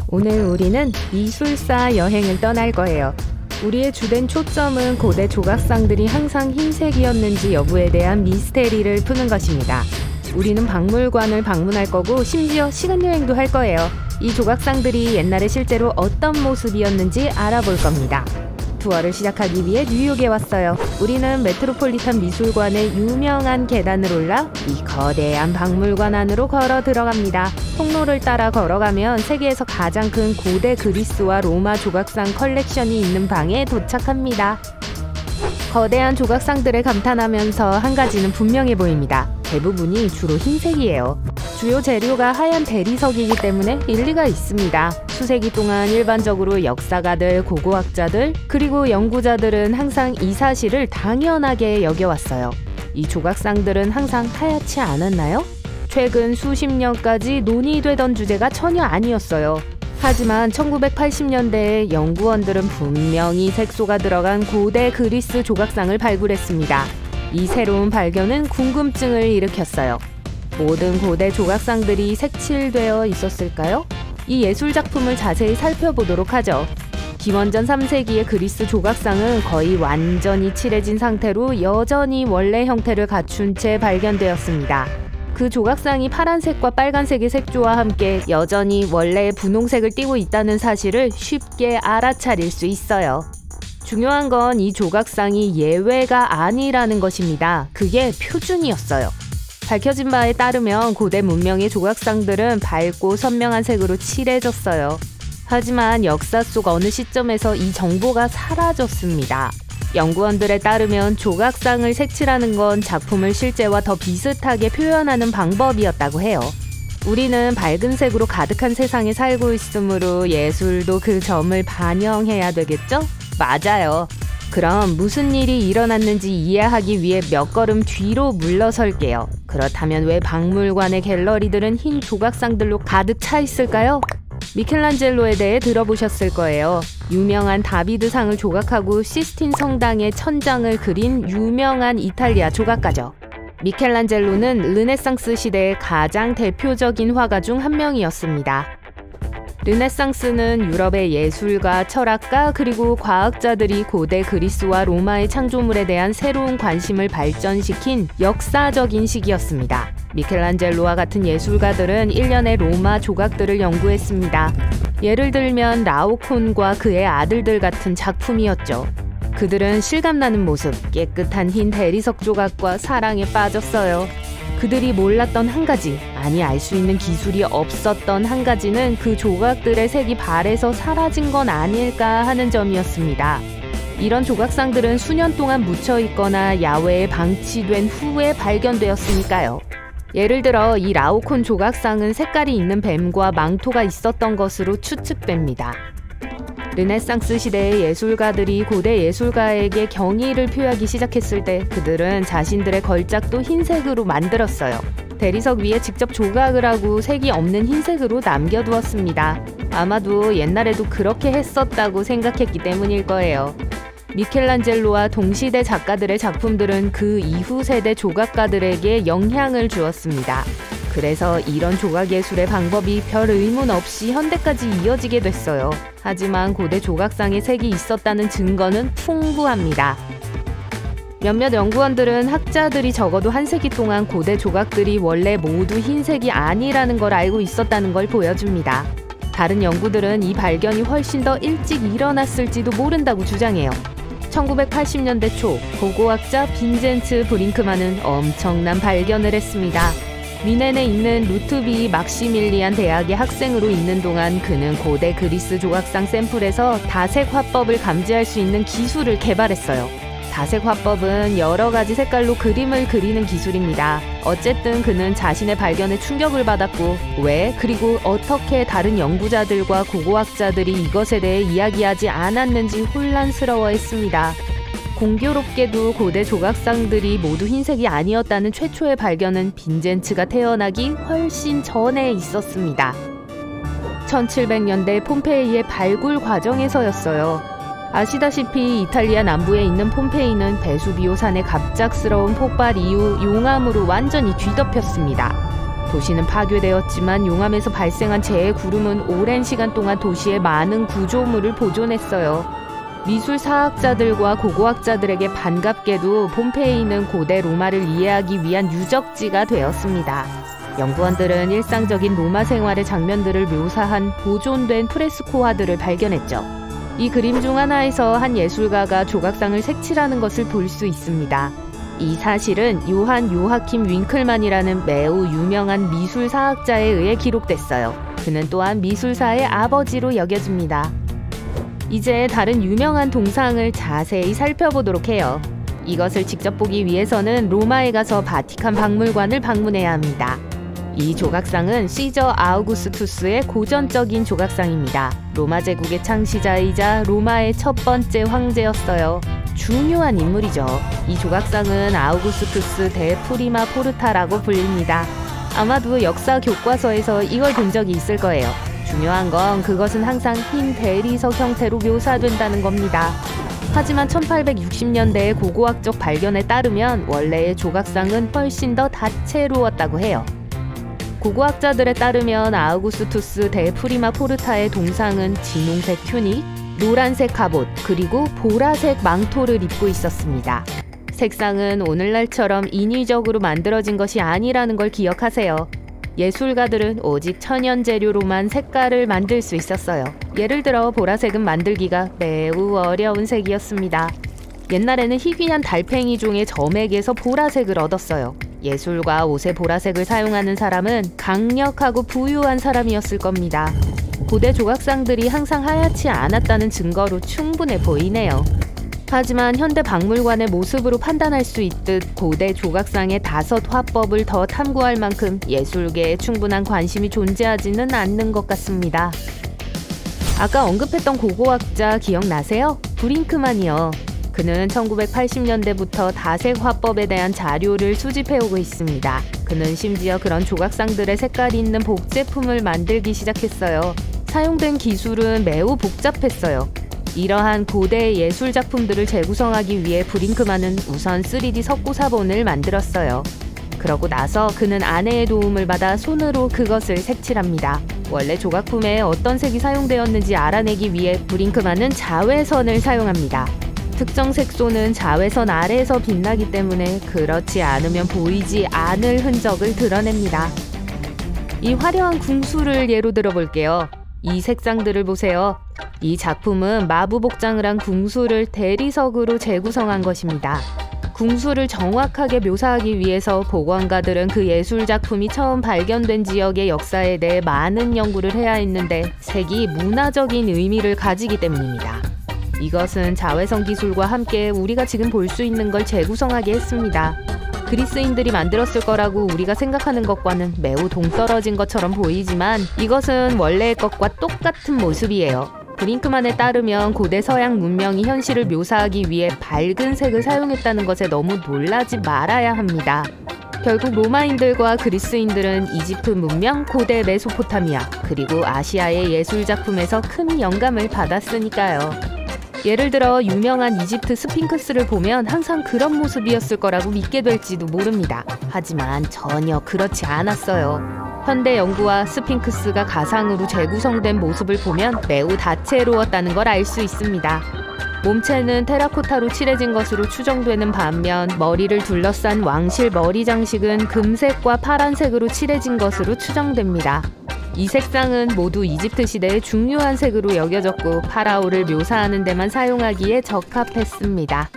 오늘 우리는 미술사 여행을 떠날 거예요. 우리의 주된 초점은 고대 조각상들이 항상 흰색이었는지 여부에 대한 미스테리를 푸는 것입니다. 우리는 박물관을 방문할 거고 심지어 시간여행도 할 거예요. 이 조각상들이 옛날에 실제로 어떤 모습이었는지 알아볼 겁니다. 투어를 시작하기 위해 뉴욕에 왔어요. 우리는 메트로폴리탄 미술관의 유명한 계단을 올라 이 거대한 박물관 안으로 걸어 들어갑니다. 통로를 따라 걸어가면 세계에서 가장 큰 고대 그리스와 로마 조각상 컬렉션이 있는 방에 도착합니다. 거대한 조각상들에 감탄하면서 한 가지는 분명해 보입니다. 대부분이 주로 흰색이에요. 주요 재료가 하얀 대리석이기 때문에 일리가 있습니다. 수세기 동안 일반적으로 역사가들, 고고학자들, 그리고 연구자들은 항상 이 사실을 당연하게 여겨왔어요. 이 조각상들은 항상 하얗지 않았나요? 최근 수십 년까지 논의되던 주제가 전혀 아니었어요. 하지만 1980년대에 연구원들은 분명히 색소가 들어간 고대 그리스 조각상을 발굴했습니다. 이 새로운 발견은 궁금증을 일으켰어요. 모든 고대 조각상들이 색칠되어 있었을까요? 이 예술작품을 자세히 살펴보도록 하죠. 기원전 3세기의 그리스 조각상은 거의 완전히 칠해진 상태로 여전히 원래 형태를 갖춘 채 발견되었습니다. 그 조각상이 파란색과 빨간색의 색조와 함께 여전히 원래의 분홍색을 띠고 있다는 사실을 쉽게 알아차릴 수 있어요. 중요한 건 이 조각상이 예외가 아니라는 것입니다. 그게 표준이었어요. 밝혀진 바에 따르면 고대 문명의 조각상들은 밝고 선명한 색으로 칠해졌어요. 하지만 역사 속 어느 시점에서 이 정보가 사라졌습니다. 연구원들에 따르면 조각상을 색칠하는 건 작품을 실제와 더 비슷하게 표현하는 방법이었다고 해요. 우리는 밝은 색으로 가득한 세상에 살고 있으므로 예술도 그 점을 반영해야 되겠죠? 맞아요. 그럼 무슨 일이 일어났는지 이해하기 위해 몇 걸음 뒤로 물러설게요. 그렇다면 왜 박물관의 갤러리들은 흰 조각상들로 가득 차 있을까요? 미켈란젤로에 대해 들어보셨을 거예요. 유명한 다비드상을 조각하고 시스틴 성당의 천장을 그린 유명한 이탈리아 조각가죠. 미켈란젤로는 르네상스 시대의 가장 대표적인 화가 중 한 명이었습니다. 르네상스는 유럽의 예술가, 철학가, 그리고 과학자들이 고대 그리스와 로마의 창조물에 대한 새로운 관심을 발전시킨 역사적인 시기였습니다. 미켈란젤로와 같은 예술가들은 일련의 로마 조각들을 연구했습니다. 예를 들면 라오콘과 그의 아들들 같은 작품이었죠. 그들은 실감나는 모습, 깨끗한 흰 대리석 조각과 사랑에 빠졌어요. 그들이 몰랐던 한 가지, 아니 알 수 있는 기술이 없었던 한 가지는 그 조각들의 색이 발에서 사라진 건 아닐까 하는 점이었습니다. 이런 조각상들은 수년 동안 묻혀 있거나 야외에 방치된 후에 발견되었으니까요. 예를 들어 이 라오콘 조각상은 색깔이 있는 뱀과 망토가 있었던 것으로 추측됩니다. 르네상스 시대의 예술가들이 고대 예술가에게 경의를 표하기 시작했을 때 그들은 자신들의 걸작도 흰색으로 만들었어요. 대리석 위에 직접 조각을 하고 색이 없는 흰색으로 남겨두었습니다. 아마도 옛날에도 그렇게 했었다고 생각했기 때문일 거예요. 미켈란젤로와 동시대 작가들의 작품들은 그 이후 세대 조각가들에게 영향을 주었습니다. 그래서 이런 조각예술의 방법이 별 의문 없이 현대까지 이어지게 됐어요. 하지만 고대 조각상에 색이 있었다는 증거는 풍부합니다. 몇몇 연구원들은 학자들이 적어도 한 세기 동안 고대 조각들이 원래 모두 흰색이 아니라는 걸 알고 있었다는 걸 보여줍니다. 다른 연구들은 이 발견이 훨씬 더 일찍 일어났을지도 모른다고 주장해요. 1980년대 초 고고학자 빈젠츠 브링크만은 엄청난 발견을 했습니다. 미넨에 있는 루트비 막시밀리안 대학의 학생으로 있는 동안 그는 고대 그리스 조각상 샘플에서 다색 화법을 감지할 수 있는 기술을 개발했어요. 다색 화법은 여러 가지 색깔로 그림을 그리는 기술입니다. 어쨌든 그는 자신의 발견에 충격을 받았고 왜 그리고 어떻게 다른 연구자들과 고고학자들이 이것에 대해 이야기하지 않았는지 혼란스러워했습니다. 공교롭게도 고대 조각상들이 모두 흰색이 아니었다는 최초의 발견은 빈젠츠가 태어나기 훨씬 전에 있었습니다. 1700년대 폼페이의 발굴 과정에서였어요. 아시다시피 이탈리아 남부에 있는 폼페이는 베수비오 산의 갑작스러운 폭발 이후 용암으로 완전히 뒤덮였습니다. 도시는 파괴되었지만 용암에서 발생한 재해 구름은 오랜 시간 동안 도시의 많은 구조물을 보존했어요. 미술사학자들과 고고학자들에게 반갑게도 폼페이는 고대 로마를 이해하기 위한 유적지가 되었습니다. 연구원들은 일상적인 로마 생활의 장면들을 묘사한 보존된 프레스코화들을 발견했죠. 이 그림 중 하나에서 한 예술가가 조각상을 색칠하는 것을 볼 수 있습니다. 이 사실은 요한 요하킴 윙클만이라는 매우 유명한 미술사학자에 의해 기록됐어요. 그는 또한 미술사의 아버지로 여겨집니다. 이제 다른 유명한 동상을 자세히 살펴보도록 해요. 이것을 직접 보기 위해서는 로마에 가서 바티칸 박물관을 방문해야 합니다. 이 조각상은 시저 아우구스투스의 고전적인 조각상입니다. 로마 제국의 창시자이자 로마의 첫 번째 황제였어요. 중요한 인물이죠. 이 조각상은 아우구스투스 대 프리마 포르타라고 불립니다. 아마도 역사 교과서에서 이걸 본 적이 있을 거예요. 중요한 건 그것은 항상 흰 대리석 형태로 묘사된다는 겁니다. 하지만 1860년대의 고고학적 발견에 따르면 원래의 조각상은 훨씬 더 다채로웠다고 해요. 고고학자들에 따르면 아우구스투스 대 프리마 포르타의 동상은 진홍색 튜닉, 노란색 갑옷, 그리고 보라색 망토를 입고 있었습니다. 색상은 오늘날처럼 인위적으로 만들어진 것이 아니라는 걸 기억하세요. 예술가들은 오직 천연 재료로만 색깔을 만들 수 있었어요. 예를 들어 보라색은 만들기가 매우 어려운 색이었습니다. 옛날에는 희귀한 달팽이 종의 점액에서 보라색을 얻었어요. 예술과 옷에 보라색을 사용하는 사람은 강력하고 부유한 사람이었을 겁니다. 고대 조각상들이 항상 하얗지 않았다는 증거로 충분해 보이네요. 하지만 현대 박물관의 모습으로 판단할 수 있듯 고대 조각상의 5 화법을 더 탐구할 만큼 예술계에 충분한 관심이 존재하지는 않는 것 같습니다. 아까 언급했던 고고학자 기억나세요? 브링크만이요. 그는 1980년대부터 다색 화법에 대한 자료를 수집해오고 있습니다. 그는 심지어 그런 조각상들의 색깔이 있는 복제품을 만들기 시작했어요. 사용된 기술은 매우 복잡했어요. 이러한 고대 예술 작품들을 재구성하기 위해 브링크만은 우선 3D 석고사본을 만들었어요. 그러고 나서 그는 아내의 도움을 받아 손으로 그것을 색칠합니다. 원래 조각품에 어떤 색이 사용되었는지 알아내기 위해 브링크만은 자외선을 사용합니다. 특정 색소는 자외선 아래에서 빛나기 때문에 그렇지 않으면 보이지 않을 흔적을 드러냅니다. 이 화려한 궁수를 예로 들어볼게요. 이 색상들을 보세요. 이 작품은 마부복장을 한 궁수를 대리석으로 재구성한 것입니다. 궁수를 정확하게 묘사하기 위해서 보관가들은 그 예술작품이 처음 발견된 지역의 역사에 대해 많은 연구를 해야 했는데 색이 문화적인 의미를 가지기 때문입니다. 이것은 자외선 기술과 함께 우리가 지금 볼 수 있는 걸 재구성하게 했습니다. 그리스인들이 만들었을 거라고 우리가 생각하는 것과는 매우 동떨어진 것처럼 보이지만 이것은 원래의 것과 똑같은 모습이에요. 브링크만에 따르면 고대 서양 문명이 현실을 묘사하기 위해 밝은 색을 사용했다는 것에 너무 놀라지 말아야 합니다. 결국 로마인들과 그리스인들은 이집트 문명, 고대 메소포타미아, 그리고 아시아의 예술작품에서 큰 영감을 받았으니까요. 예를 들어 유명한 이집트 스핑크스를 보면 항상 그런 모습이었을 거라고 믿게 될지도 모릅니다. 하지만 전혀 그렇지 않았어요. 현대 연구와 스핑크스가 가상으로 재구성된 모습을 보면 매우 다채로웠다는 걸 알 수 있습니다. 몸체는 테라코타로 칠해진 것으로 추정되는 반면 머리를 둘러싼 왕실 머리 장식은 금색과 파란색으로 칠해진 것으로 추정됩니다. 이 색상은 모두 이집트 시대의 중요한 색으로 여겨졌고 파라오를 묘사하는 데만 사용하기에 적합했습니다.